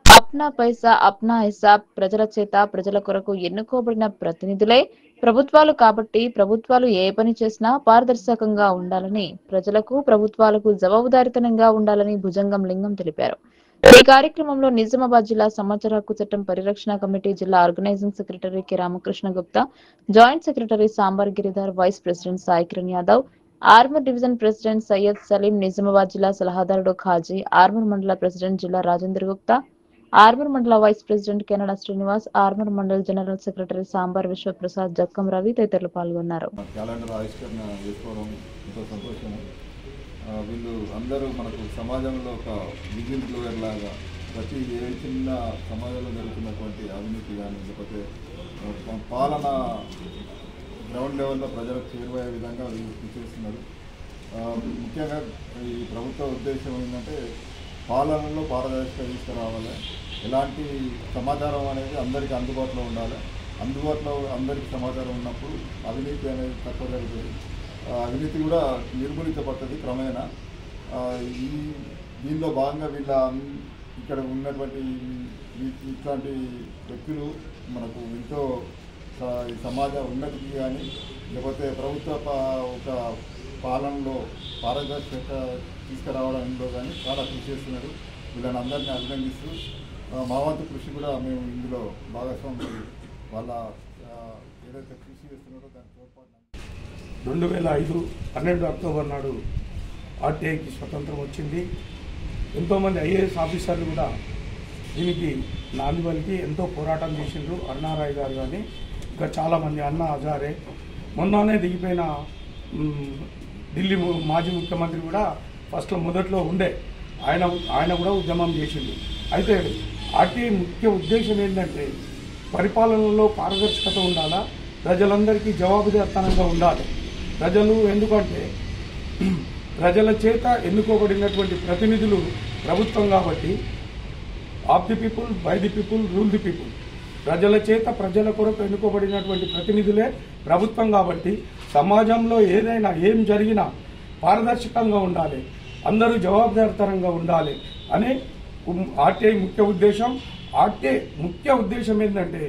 అప్నా పైసా అప్నా హిసాబ్, ప్రజల చేత ప్రజల కొరకు ఎన్నుకోబడిన ప్రతినిధులే ప్రభుత్వాలు కాబట్టి ప్రభుత్వాలు ఏ పని చేసినా పారదర్శకంగా ఉండాలని, ప్రజలకు ప్రభుత్వాలకు జవాబుదారీతనంగా ఉండాలని భుజంగం లింగం తెలిపారు. ఈ కార్యక్రమంలో నిజామాబాద్ జిల్లా సమాచార హక్కు చట్టం పరిరక్షణ కమిటీ జిల్లా organizing secretary K Ramakrishna Gupta, joint secretary Sambar Giridhar, vice president Sai Kiran Yadav, Armoor division president Syed Saleem, Nizamabad జిల్లా సలహాదారుడు ఖాజీ, ఆర్మూర్ మండల ప్రెసిడెంట్ జిల్లా రాజేంద్ర గుప్తా, ఆర్మూర్ మండల వైస్ ప్రెసిడెంట్ కెనడా శ్రీనివాస్, ఆర్మూర్ మండల జనరల్ సెక్రటరీ సాంబార్ విశ్వప్రసాద్, జక్కం రవి తదితరులు పాల్గొన్నారు. క్యాలెండర్ ఆవిష్కరణ చేసుకోవడం ఎంతో సంతోషము. వీళ్ళు అందరూ మనకు సమాజంలో ఒక విజిల్ బ్లోయర్ లాగా ప్రతి ఏ చిన్న సమాజంలో జరుగుతున్నటువంటి అవినీతి కానీ, లేకపోతే పాలన గ్రౌండ్ లెవెల్లో ప్రజలకు చేరువయ్యే విధంగా వీళ్ళు కృషి చేస్తున్నారు. ముఖ్యంగా ఈ ప్రభుత్వ ఉద్దేశం ఏంటంటే పాలనలో పారదర్శకత తీసుకురావాలి. ఎలాంటి సమాచారం అనేది అందరికీ అందుబాటులో ఉండాలి. అందుబాటులో అందరికీ సమాచారం ఉన్నప్పుడు అవినీతి అనేది తక్కువ జరుగుతుంది. అవినీతి కూడా నిర్మూలించబడుతుంది క్రమేణా. దీనిలో భాగంగా ఇక్కడ ఉన్నటువంటి ఇట్లాంటి వ్యక్తులు మనకు ఎంతో సమాజ ఉన్నతికి కానీ, లేకపోతే ప్రభుత్వ ఒక పాలనలో పారదర్శకత తీసుకురావడంలో కానీ చాలా కృషి చేస్తున్నారు. వీళ్ళని అందరినీ అభినందిస్తూ మా వంతు కృషి కూడా మేము ఇందులో భాగస్వాములు వాళ్ళ ఏదైతే కృషి చేస్తున్నారో దాని తోడ్పాటు 2005 12 అక్టోబర్ నాడు ఆర్టీఐకి స్వతంత్రం వచ్చింది. ఎంతోమంది ఐఏఎస్ ఆఫీసర్లు కూడా దీనికి నాంది పలికి ఎంతో పోరాటం చేసిండ్రు. అన్నారాయ్ గారు కానీ ఇంకా చాలామంది, అన్నా హజారే, మొన్ననే దిగిపోయిన ఢిల్లీ మాజీ ముఖ్యమంత్రి కూడా ఫస్ట్లో మొదట్లో ఉండే ఆయన కూడా ఉద్యమం చేసిండు. అయితే ఆర్టీఐ ముఖ్య ఉద్దేశం ఏంటంటే పరిపాలనలో పారదర్శకత ఉండాలా, ప్రజలందరికీ జవాబుదారీతనంగా ఉండాలి. ప్రజలు ఎందుకంటే ప్రజల చేత ఎన్నుకోబడినటువంటి ప్రతినిధులు ప్రభుత్వం కాబట్టి, of the people, by the people, rule the people. ప్రజల చేత ప్రజల కొరకు ఎన్నుకోబడినటువంటి ప్రతినిధులే ప్రభుత్వం కాబట్టి సమాజంలో ఏదైనా ఏం జరిగినా పారదర్శకంగా ఉండాలి, అందరూ జవాబుదారీతనంగా ఉండాలి అనే ఆర్టీఐ ముఖ్య ఉద్దేశం. ఆర్టీఐ ముఖ్య ఉద్దేశం ఏంటంటే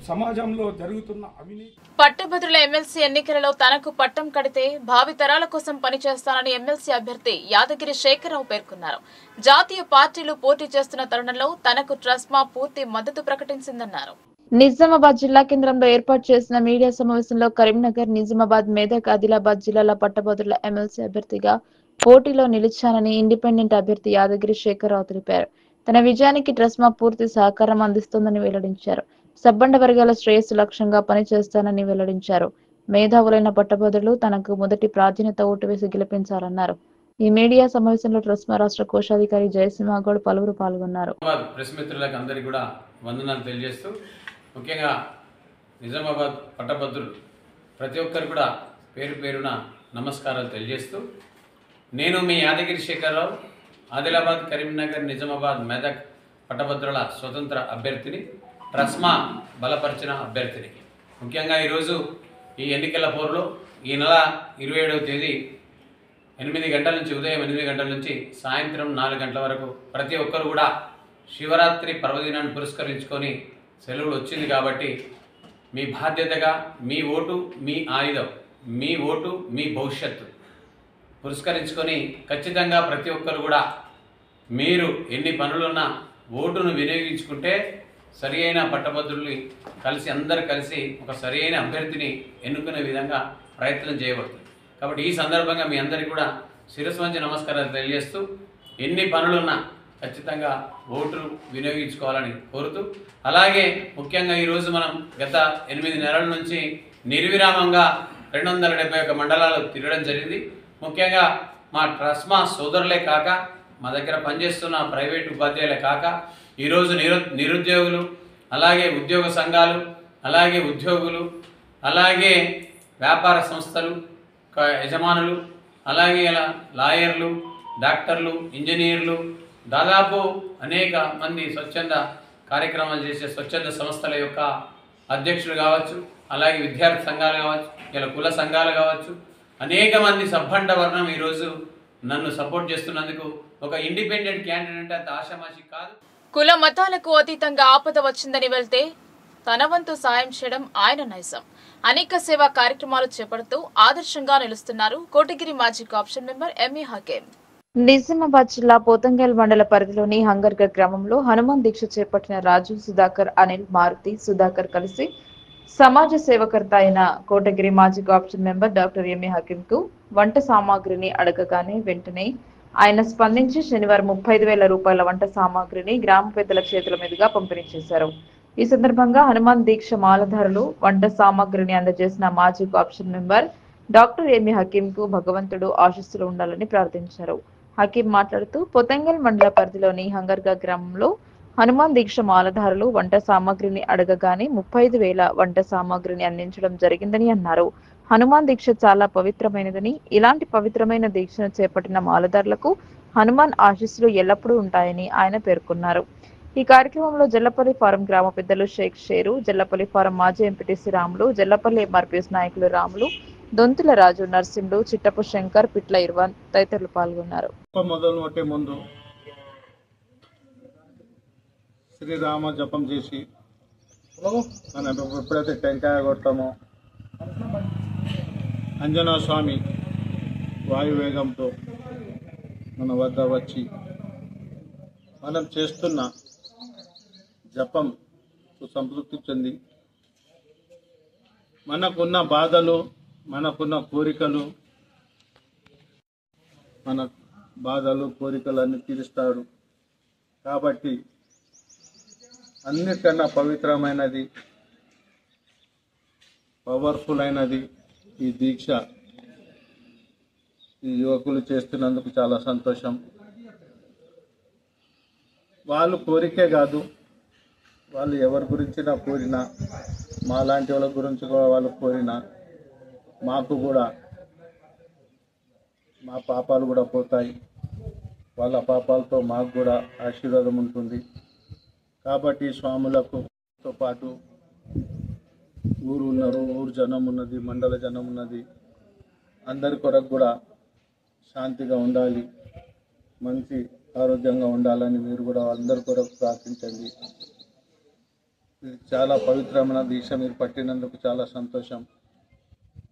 సమాజంలో జరుగుతున్న అవినీతి. పట్టభద్రుల ఎమ్మెల్సీ ఎన్నికలలో తనకు పట్టం కడితే భావితరాల కోసం పనిచేస్తానని ఎమ్మెల్సీ అభ్యర్థి యాదగిరి శేఖరరావు పేర్కొన్నారు. జాతీయ పార్టీలు పోటీ చేస్తున్న తరుణంలో తనకు ట్రస్మా పూర్తి మద్దతు ప్రకటించిందన్నారు. నిజామాబాద్ జిల్లా కేంద్రంలో ఏర్పాటు చేసిన మీడియా సమావేశంలో కరీంనగర్, నిజామాబాద్, మెదక్, ఆదిలాబాద్ జిల్లాల పట్టభద్రుల ఎమ్మెల్సీ అభ్యర్థిగా పోటీలో నిలిచానని ఇండిపెండెంట్ అభ్యర్థి యాదగిరి శేఖరరావు తెలిపారు. తన విజయానికి ట్రస్మా పూర్తి సహకారం అందిస్తోందని వెల్లడించారు. సబ్బండ వర్గాల శ్రేయస్సు లక్ష్యంగా పనిచేస్తానని వెల్లడించారు. మేధావులైన పట్టభద్రులు తనకు మొదటి ప్రాధాన్యత ఓటు వేసి గెలిపించాలన్నారు. ఈ మీడియా సమావేశంలో ట్రస్మా రాష్ట్ర కోశాధికారి జయసింహగౌడ్ పలువురు పాల్గొన్నారు. ప్రెస్ మిత్రులకు అందరికీ కూడా వందనాలు తెలియజేస్తూ, ముఖ్యంగా నిజామాబాద్ పట్టభద్రులు ప్రతి ఒక్కరు కూడా పేరు పేరున నమస్కారాలు తెలియజేస్తూ, నేను మీ యాదగిరి శేఖరరావు, ఆదిలాబాద్, కరీంనగర్, నిజామాబాద్, మెదక్ పట్టభద్రుల స్వతంత్ర అభ్యర్థిని, ట్రస్మా బలపరిచిన అభ్యర్థిని. ముఖ్యంగా ఈరోజు ఈ ఎన్నికల పోరులో ఈ నెల 27వ తేదీ 8 గంటల నుంచి, ఉదయం 8 గంటల నుంచి సాయంత్రం 4 గంటల వరకు ప్రతి ఒక్కరు కూడా శివరాత్రి పర్వదినాన్ని పురస్కరించుకొని సెలవులు వచ్చింది కాబట్టి మీ బాధ్యతగా మీ ఓటు మీ ఆయుధం, మీ ఓటు మీ భవిష్యత్తు. పురస్కరించుకొని ఖచ్చితంగా ప్రతి ఒక్కరు కూడా మీరు ఎన్ని పనులున్నా ఓటును వినియోగించుకుంటే సరి అయిన పట్టభద్రుల్ని కలిసి అందరు కలిసి ఒక సరి అయిన అభ్యర్థిని ఎన్నుకునే విధంగా ప్రయత్నం చేయబడుతుంది. కాబట్టి ఈ సందర్భంగా మీ అందరికీ కూడా శిరస్సు వంచి నమస్కారాలు తెలియజేస్తూ ఎన్ని పనులున్నా ఖచ్చితంగా ఓటు వినియోగించుకోవాలని కోరుతూ, అలాగే ముఖ్యంగా ఈరోజు మనం గత 8 నెలల నుంచి నిర్విరామంగా 271 మండలాలు తిరగడం జరిగింది. ముఖ్యంగా మా ట్రస్మా సోదరులే కాక మా దగ్గర పనిచేస్తున్న ప్రైవేట్ ఉపాధ్యాయులే కాక ఈరోజు నిరుద్యోగులు, అలాగే ఉద్యోగ సంఘాలు, అలాగే ఉద్యోగులు, అలాగే వ్యాపార సంస్థలు యజమానులు, అలాగే లాయర్లు, డాక్టర్లు, ఇంజనీర్లు, దాదాపు అనేక మంది స్వచ్ఛంద కార్యక్రమాలు చేసే స్వచ్ఛంద సంస్థల యొక్క అధ్యక్షులు కావచ్చు, అలాగే విద్యార్థి సంఘాలు కావచ్చు, ఇలా కుల సంఘాలు కావచ్చు, అనేక మంది సబ్బండ వర్ణం ఈరోజు నన్ను సపోర్ట్ చేస్తున్నందుకు ఒక ఇండిపెండెంట్ క్యాండిడేట్ అంత ఆషామాషి కాదు. కుల మతాలకు అతీతంగా ఆపద వచ్చిందని వెళ్తే తన వంతు సాయం చేయడం ఆయన నైజం. అనేక సేవా కార్యక్రమాలు చేపడుతూ ఆదర్శంగా నిలుస్తున్నారు కోటగిరి మాజీ option member MA Hakim. Nizamabad జిల్లా పోతంగల్ మండల పరిధిలోని హంగర్గర్ గ్రామంలో హనుమాన్ దీక్ష చేపట్టిన రాజు, సుధాకర్, అనిల్, మారుతి, సుధాకర్ కలిసి సమాజ సేవకర్త అయిన కోటగిరి మాజీ option member doctor MA Hakim కు వంట సామాగ్రిని అడగగానే వెంటనే ఆయన స్పందించి శనివారం 35,000 రూపాయల వంట సామాగ్రిని గ్రామ పెద్దల చేతుల మీదుగా పంపిణీ చేశారు. ఈ సందర్భంగా హనుమాన్ దీక్ష మాలధారులు వంట సామాగ్రిని అందజేసిన మాజీ option member doctor MA Hakim కు భగవంతుడు ఆశీస్సులు ఉండాలని ప్రార్థించారు. హకీం మాట్లాడుతూ పొతంగల్ మండల పరిధిలోని హంగర్గా గ్రామంలో హనుమాన్ దీక్ష మాలధారులు వంట సామాగ్రిని అడగగానే 35,000 వంట సామాగ్రిని అందించడం జరిగిందని అన్నారు. హనుమాన్ దీక్ష చాలా పవిత్రమైనదని, ఇలాంటి పవిత్రమైన దీక్షను చేపట్టిన మాలధారులకు హనుమాన్ ఆశీస్సులు ఎల్లప్పుడూ ఉంటాయని ఆయన పేర్కొన్నారు. ఈ కార్యక్రమంలో జల్లపల్లి ఫారం గ్రామ పెద్దలు షేక్ షేరు, జల్లపల్లి ఫారం మాజీ ఎంపీటీసీ రాములు, జల్లపల్లి ఎంఆర్పీఎస్ నాయకులు రాములు, దొంతుల రాజు, నర్సింహులు, చిట్టపు శంకర్, పిట్ల ఇర్వాన్ తదితరులు పాల్గొన్నారు. మొదలు ముందు శ్రీరామ జపం చేసి మనం ఎప్పుడైతే టెంకాయ కొడతామో అంజనా స్వామి వాయువేగంతో మన వద్ద వచ్చి మనం చేస్తున్న జపం సంతృప్తి చెంది మనకున్న బాధలు, మనకున్న కోరికలు, మన బాధలు కోరికలు అన్ని తీరుస్తాడు. కాబట్టి అన్నిటికన్నా పవిత్రమైనది, పవర్ఫుల్ అయినది ఈ దీక్ష. ఈ యువకులు చేస్తున్నందుకు చాలా సంతోషం. వాళ్ళు కోరికే కాదు, వాళ్ళు ఎవరి గురించినా కోరినా, మాలాంటి వాళ్ళ గురించి కూడా వాళ్ళు కోరినా మాకు కూడా మా పాపాలు కూడా పోతాయి, వాళ్ళ పాపాలతో మాకు కూడా ఆశీర్వాదం ఉంటుంది. కాబట్టి స్వాములతో పాటు ఊరు ఉన్నారు, ఊరు జనం ఉన్నది, మండల జనం ఉన్నది, అందరి కొరకు కూడా శాంతిగా ఉండాలి, మంచి ఆరోగ్యంగా ఉండాలని మీరు కూడా అందరి కొరకు ప్రార్థించండి. ఇది చాలా పవిత్రమైన దీక్ష మీరు పట్టినందుకు చాలా సంతోషం.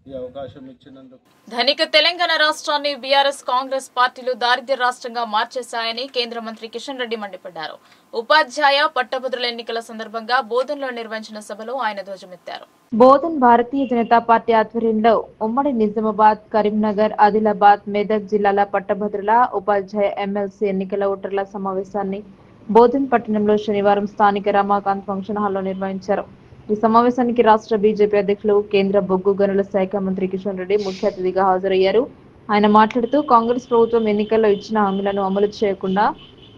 ఈ అవకాశం ఇచ్చినందుకు. ధనిక తెలంగాణ రాష్ట్రాన్ని బీఆర్ఎస్ కాంగ్రెస్ పార్టీలు దారిద్ర్య రాష్ట్రంగా మార్చేశాయని కేంద్ర మంత్రి కిషన్ రెడ్డి మండిపడ్డారు. ఉపాధ్యాయ పట్టభద్రుల ఎన్నికల సందర్భంగా బోధన్లో నిర్వహించిన సభలో ఆయన ధ్వజమెత్తారు. బోధన్ భారతీయ జనతా పార్టీ ఆధ్వర్యంలో ఉమ్మడి నిజామాబాద్, కరీంనగర్, ఆదిలాబాద్, మెదక్ జిల్లాల పట్టభద్రుల, ఉపాధ్యాయ ఎమ్మెల్సీ ఎన్నికల ఓటర్ల సమావేశాన్ని బోధన్ పట్టణంలో శనివారం స్థానిక రమాకాంత్ ఫంక్షన్ హాల్లో నిర్వహించారు. ఈ సమావేశానికి రాష్ట్ర బీజేపీ అధ్యక్షులు, కేంద్ర బొగ్గు గనుల శాఖ మంత్రి కిషన్ రెడ్డి ముఖ్య అతిథిగా హాజరయ్యారు. ఆయన మాట్లాడుతూ కాంగ్రెస్ ప్రభుత్వం ఎన్నికల్లో ఇచ్చిన హామీలను అమలు చేయకుండా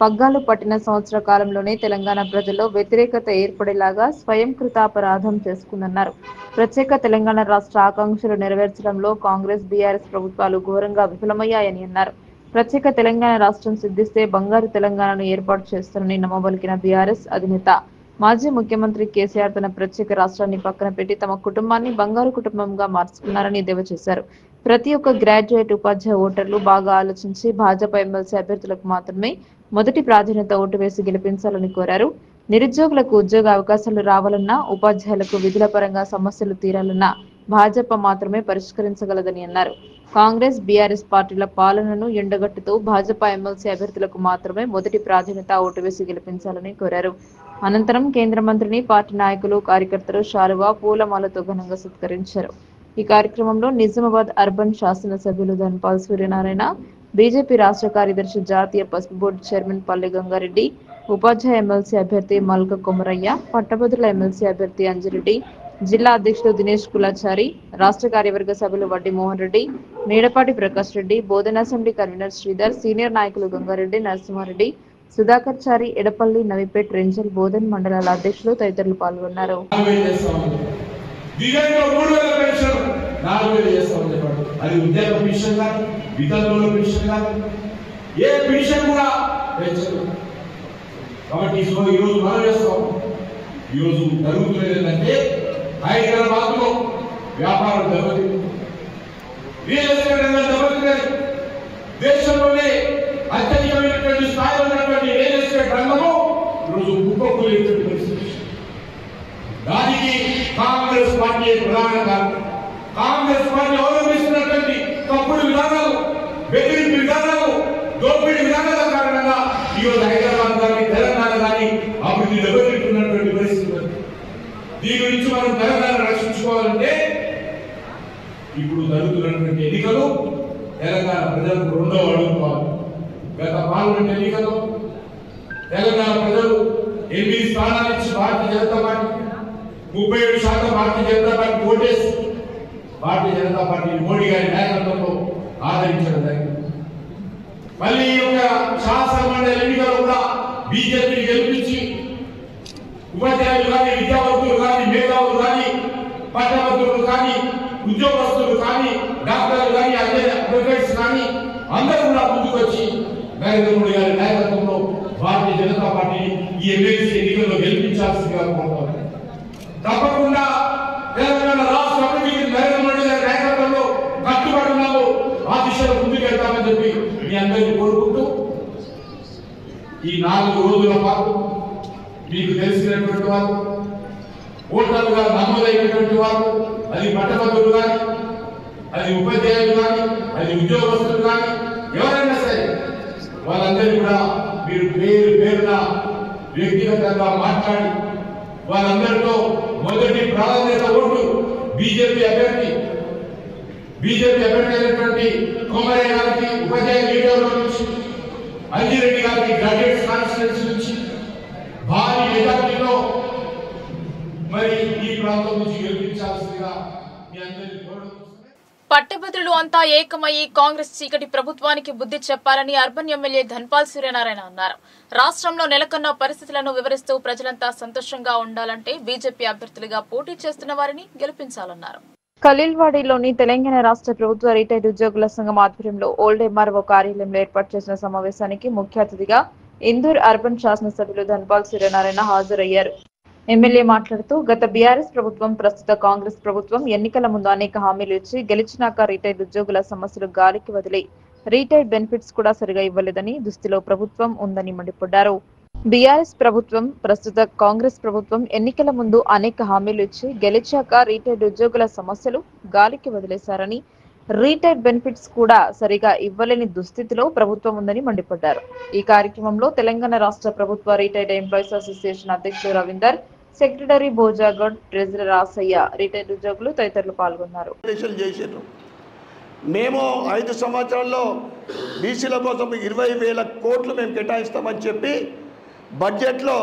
పగ్గాలు పట్టిన సంవత్సర కాలంలోనే తెలంగాణ ప్రజల్లో వ్యతిరేకత ఏర్పడేలాగా స్వయం కృతాపరాధం చేసుకుందన్నారు. ప్రత్యేక తెలంగాణ రాష్ట్ర ఆకాంక్షలు నెరవేర్చడంలో కాంగ్రెస్, బీఆర్ఎస్ ప్రభుత్వాలు ఘోరంగా విఫలమయ్యాయని అన్నారు. ప్రత్యేక తెలంగాణ రాష్ట్రం సిద్ధిస్తే బంగారు తెలంగాణను ఏర్పాటు చేస్తారని నమ్మబలికిన బీఆర్ఎస్ అధినేత మాజీ ముఖ్యమంత్రి కేసీఆర్ తన ప్రత్యేక రాష్ట్రాన్ని పక్కన పెట్టి తమ కుటుంబాన్ని బంగారు కుటుంబంగా మార్చుకున్నారని ఎద్దేవా చేశారు. ప్రతి ఒక్క గ్రాడ్యుయేట్, ఉపాధ్యాయ ఓటర్లు బాగా ఆలోచించి భాజపా ఎమ్మెల్సీ అభ్యర్థులకు మాత్రమే మొదటి ప్రాధాన్యత ఓటు వేసి గెలిపించాలని కోరారు. నిరుద్యోగులకు ఉద్యోగ అవకాశాలు రావాలన్నా, ఉపాధ్యాయులకు విధుల పరంగా సమస్యలు తీరాలన్నా భాజపా మాత్రమే పరిష్కరించగలదని అన్నారు. కాంగ్రెస్ బీఆర్ఎస్ పార్టీల పాలనను ఎండగట్టుతూ భాజపా ఎమ్మెల్సీ అభ్యర్థులకు మాత్రమే మొదటి ప్రాధాన్యత ఓటు వేసి గెలిపించాలని కోరారు. అనంతరం కేంద్ర మంత్రిని పార్టీ నాయకులు, కార్యకర్తలు శాలువా, పూలమాలతో ఘనంగా సత్కరించారు. ఈ కార్యక్రమంలో నిజామాబాద్ అర్బన్ శాసనసభ్యులు ధన్పాల్ సూర్యనారాయణ, బీజేపీ రాష్ట్ర కార్యదర్శి, జాతీయ పసుపు బోర్డు చైర్మన్ పల్లె గంగారెడ్డి, ఉపాధ్యాయ ఎమ్మెల్సీ అభ్యర్థి మల్క కొమరయ్య, పట్టభద్రుల ఎమ్మెల్సీ అభ్యర్థి అంజిరెడ్డి, జిల్లా అధ్యక్షుడు దినేష్ కులాచారి, రాష్ట్ర కార్యవర్గ సభ్యులు వడ్డి మోహన్ రెడ్డి, మేడపాటి ప్రకాష్ రెడ్డి, బోధన అసెంబ్లీ కన్వీనర్ శ్రీధర్, సీనియర్ నాయకులు గంగారెడ్డి, నరసింహారెడ్డి, సుధాకర్ చారి, ఎడపల్లి, నవిపేట్, రెంజల్, బోధన్ మండలాల అధ్యక్షులు తదితరులు పాల్గొన్నారు. అది ఉద్యోగ పెన్షన్ కాదు, వితంతువుల పెన్షన్ కాదు, ఏ పెన్షన్ కూడా పెంచదు. కాబట్టి ఈరోజు మనం చేస్తాం. ఈరోజు జరుగుతున్నది ఏంటంటే హైదరాబాద్ లో వ్యాపారం దెబ్బతింది, రియల్ ఎస్టేట్ రంగం దెబ్బతిన్నది. దేశంలోనే అత్యధికమైనటువంటి స్థాయిలో ఉన్నటువంటి రియల్ ఎస్టేట్ రంగము ఈరోజు కుప్పకూలేటువంటి పరిస్థితి. దానికి కాంగ్రెస్ పార్టీ ప్రధాన కారణం. కాంగ్రెస్ పార్టీ అవలంబిస్తున్నటువంటి తప్పుడు విధానాలు, బెదిరింపు విధానాలు, దోపిడీ విధానాల కారణంగా ఈరోజు హైదరాబాద్ కానీ తెలంగాణ కానీ అభివృద్ధి దెబ్బతింటున్నటువంటి పరిస్థితి. దీని గురించి మనం తెలంగాణ రక్షించుకోవాలంటే ఇప్పుడు జరుగుతున్నటువంటి ఎన్నికలు తెలంగాణ ప్రజలకు రెండవ అడుగు కావాలి. గత పార్లమెంట్ ఎన్నికల్లో తెలంగాణ ప్రజలు 8 స్థానాల నుంచి భారతీయ జనతా పార్టీ 37% భారతీయ జనతా పార్టీ ఓటేసి భారతీయ జనతా పార్టీ మోడీ గారి నాయకత్వంలో ఆదరించడం జరిగింది. మళ్ళీ ఈ యొక్క శాసన మండలి ఎన్నికలు కూడా బీజేపీని గెలిపించి ఉపాధ్యాయులు కానీ, విద్యావంతులు కానీ, మేధావులు కానీ, పట్టభద్రులు కానీ, ఉద్యోగస్తులు కానీ, డాక్టర్లు కానీ, అడ్వకేట్స్ కానీ అందరూ కూడా ముందుకొచ్చి నరేంద్ర మోడీ గారి నాయకత్వంలో భారతీయ జనతా పార్టీని ఈ ఎమ్మెల్సీ ఎన్నికల్లో గెలిపించాల్సిందిగా కోరుతారు. తప్పకుండా తెలంగాణ రాష్ట్ర అభివృద్ధికి నరేంద్ర మోడీ గారి నాయకత్వంలో కట్టుబడి ఉన్నాము. ఆ దిశలో ముందుకెళ్తామని చెప్పి మీ అందరినీ కోరుకుంటూ ఈ 4 రోజుల పాటు మీకు తెలిసినటువంటి వారు, ఓటర్లుగా నమోదైనటువంటి వారు, అది పట్టభద్రులు కానీ, అది ఉపాధ్యాయులు కానీ, అది ఉద్యోగస్తులు కానీ, ఎవరైనా సరే వాళ్ళందరినీ కూడా మీరు పేరున వ్యక్తిగతంగా మాట్లాడి వాళ్ళందరితో మొదటి ప్రాధాన్యత ఓటు బీజేపీ అభ్యర్థి అయినటువంటి కొమరయ్య గారికి, ఉపాధ్యాయ లీడర్ల నుంచి, అంజిరెడ్డి గారికి గ్రాడ్యుయేట్స్ కాన్స్టిట్యూన్సీ నుంచి భారీ మెజార్టీలో మరి ఈ ప్రాంతం నుంచి గెలిపించాల్సిందిగా మీ అందరినీ కోరుతున్నాను. పట్టభద్రులు అంతా ఏకమయ్యి కాంగ్రెస్ చీకటి ప్రభుత్వానికి బుద్ధి చెప్పాలని అర్బన్ ఎమ్మెల్యే ధన్పాల్ సూర్యనారాయణ అన్నారు. రాష్ట్రంలో నెలకొన్న పరిస్థితులను వివరిస్తూ ప్రజలంతా సంతోషంగా ఉండాలంటే బీజేపీ అభ్యర్థులుగా పోటీ చేస్తున్న వారిని గెలిపించాలన్నారు. ఖలీల్వాడీలోని తెలంగాణ రాష్ట్ర ప్రభుత్వ రిటైర్డ్ ఉద్యోగుల సంఘం ఆధ్వర్యంలో ఓల్డ్ ఎంఆర్ఓ కార్యాలయంలో ఏర్పాటు చేసిన సమావేశానికి ముఖ్య అతిథిగా ఇందూర్ అర్బన్ శాసనసభ్యులు ధన్పాల్ సూర్యనారాయణ హాజరయ్యారు. ఎమ్మెల్యే మాట్లాడుతూ గత బీఆర్ఎస్ ప్రభుత్వం, ప్రస్తుత కాంగ్రెస్ ప్రభుత్వం ఎన్నికల ముందు అనేక హామీలు ఇచ్చి గెలిచినాక రిటైర్డ్ ఉద్యోగుల సమస్యలు గాలికి వదిలి రిటైర్డ్ బెనిఫిట్స్ కూడా సరిగా ఇవ్వలేదని దుస్థితిలో ప్రభుత్వం ఉందని మండిపడ్డారు. బీఆర్ఎస్ ప్రభుత్వం, ప్రస్తుత కాంగ్రెస్ ప్రభుత్వం ఎన్నికల ముందు అనేక హామీలు ఇచ్చి గెలిచాక రిటైర్డ్ ఉద్యోగుల సమస్యలు గాలికి వదిలేశారని, రిటైర్డ్ బెనిఫిట్స్ కూడా సరిగా ఇవ్వలేని దుస్థితిలో ప్రభుత్వం ఉందని మండిపడ్డారు. ఈ కార్యక్రమంలో తెలంగాణ రాష్ట్ర ప్రభుత్వ రిటైర్డ్ ఎంప్లాయీస్ అసోసియేషన్ అధ్యక్షుడు Ravinder, secretary భోజాగౌడ్, treasurer Rasayya, retired ఉద్యోగులు తదితరులు పాల్గొన్నారు. మేము 5 సంవత్సరాల్లో బీసీల కోసం 20,000 కోట్లు మేము కేటాయిస్తామని చెప్పి బడ్జెట్లో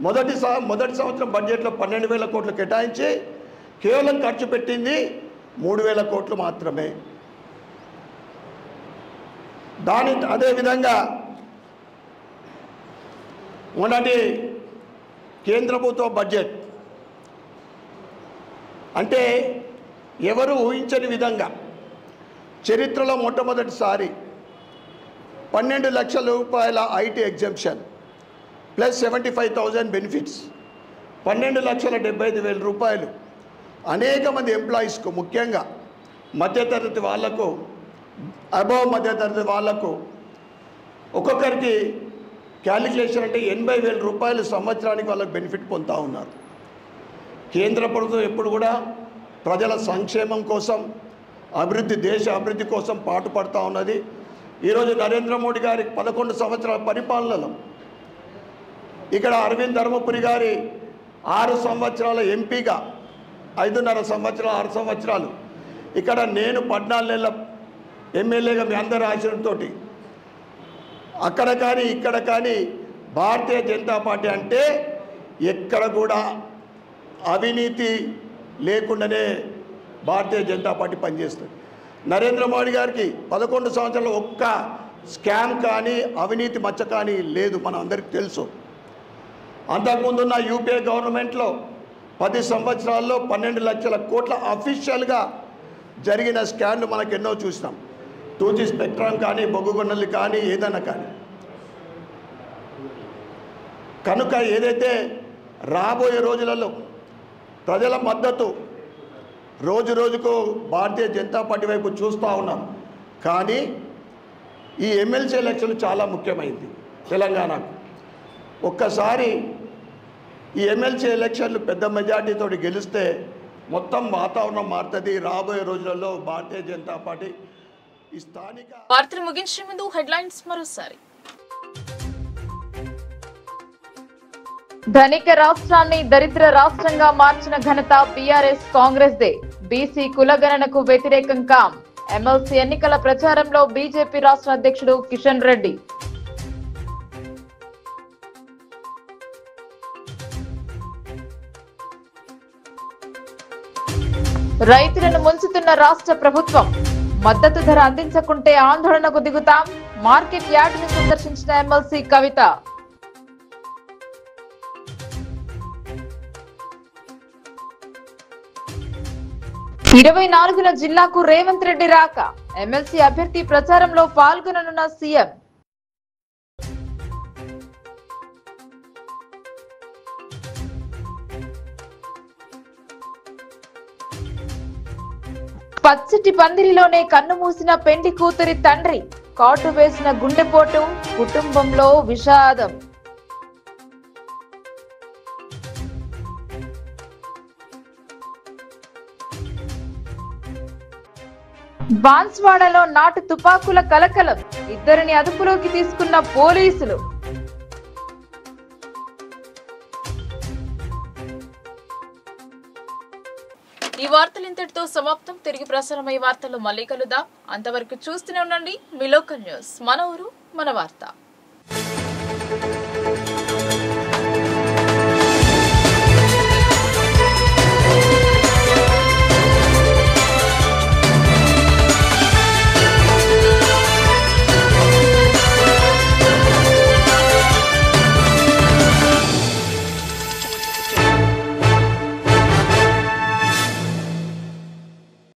మొదటి సంవత్సరం బడ్జెట్లో 12,000 కోట్లు కేటాయించి కేవలం ఖర్చు పెట్టింది 3,000 కోట్లు మాత్రమే. అదేవిధంగా మొన్నటి కేంద్ర ప్రభుత్వ బడ్జెట్ అంటే ఎవరు ఊహించని విధంగా చరిత్రలో మొట్టమొదటిసారి 12 లక్షల రూపాయల ఐటీ ఎగ్జంప్షన్ ప్లస్ 75,000 బెనిఫిట్స్, 12,75,000 రూపాయలు అనేక మంది ఎంప్లాయీస్కు, ముఖ్యంగా మధ్యతరగతి వాళ్లకు, అబవ్ మధ్యతరగతి వాళ్లకు ఒక్కొక్కరికి క్యాలిక్యులేషన్ అంటే 80,000 రూపాయలు సంవత్సరానికి వాళ్ళకి బెనిఫిట్ పొందుతూ ఉన్నారు. కేంద్ర ప్రభుత్వం ఎప్పుడు కూడా ప్రజల సంక్షేమం కోసం, దేశ అభివృద్ధి కోసం పాటుపడుతూ ఉన్నది. ఈరోజు నరేంద్ర మోడీ గారి 11 సంవత్సరాల పరిపాలనలో ఇక్కడ అరవింద్ ధర్మపురి గారి 6 సంవత్సరాల ఎంపీగా 5.5 సంవత్సరాలు 6 సంవత్సరాలు ఇక్కడ నేను 14 నెలల ఎమ్మెల్యేగా మీ అందరి ఆశయంతో అక్కడ కానీ ఇక్కడ కానీ భారతీయ జనతా పార్టీ అంటే ఎక్కడ కూడా అవినీతి లేకుండానే భారతీయ జనతా పార్టీ పనిచేస్తుంది. నరేంద్ర మోడీ గారికి 11 సంవత్సరాలు ఒక్క స్కామ్ కానీ అవినీతి మచ్చ కానీ లేదు, మనం అందరికీ తెలుసు. అంతకుముందున్న యూపీఏ గవర్నమెంట్లో 10 సంవత్సరాల్లో 12 లక్షల కోట్ల అఫీషియల్గా జరిగిన స్కామ్లు మనకు ఎన్నో చూసినాం. 2G స్పెక్ట్రమ్ కానీ బొగ్గుగొండలు కానీ ఏదైనా కానీ. కనుక ఏదైతే రాబోయే రోజులలో ప్రజల మద్దతు రోజు రోజుకు భారతీయ జనతా పార్టీ వైపు చూస్తూ ఉన్నాం. కానీ ఈ ఎమ్మెల్సీ ఎలక్షన్లు చాలా ముఖ్యమైంది తెలంగాణకు. ఒక్కసారి ఈ ఎమ్మెల్సీ ఎలక్షన్లు పెద్ద మెజార్టీతో గెలిస్తే మొత్తం వాతావరణం మారుతుంది. రాబోయే రోజులలో భారతీయ జనతా పార్టీ ఈ స్థానిక వార్తలు ముగించే ముందు హెడ్లైన్స్ మరోసారి. ధనిక రాష్ట్రాన్ని దరిద్ర రాష్ట్రంగా మార్చిన ఘనత బీఆర్ఎస్ కాంగ్రెస్ దే. బీసీ కులగణనకు వ్యతిరేకం కాం. ఎమ్మెల్సీ ఎన్నికల ప్రచారంలో బీజేపీ రాష్ట్ర అధ్యక్షుడు కిషన్ రెడ్డి. రైతులను ముంచుతున్న రాష్ట్ర ప్రభుత్వం. మద్దతు ధర అందించకుంటే ఆందోళనకు దిగుతాం. మార్కెట్ యార్డును సందర్శించిన ఎమ్మెల్సీ కవిత. ఇరవై 24న జిల్లాకు రేవంత్ రెడ్డి రాక. ఎమ్మెల్సీ అభ్యర్థి ప్రచారంలో పాల్గొననున్న సీఎం. పచ్చటి పందిరిలోనే కన్ను మూసిన పెండి కూతురి తండ్రి. కాటు వేసిన గుండెపోటు. కుటుంబంలో విషాదం. బాన్స్వాడలో నాటు తుపాకుల కలకలం. ఇద్దరిని అదుపులోకి తీసుకున్న పోలీసులు. ఈ వార్తలు ఇంతటితో సమాప్తం. తిరిగి ప్రసారమయ్యే వార్తల్లో మళ్ళీ కలుద్దాం. అంతవరకు చూస్తూనే ఉండండి మీ లోకల్ న్యూస్. మన ఊరు మన వార్త.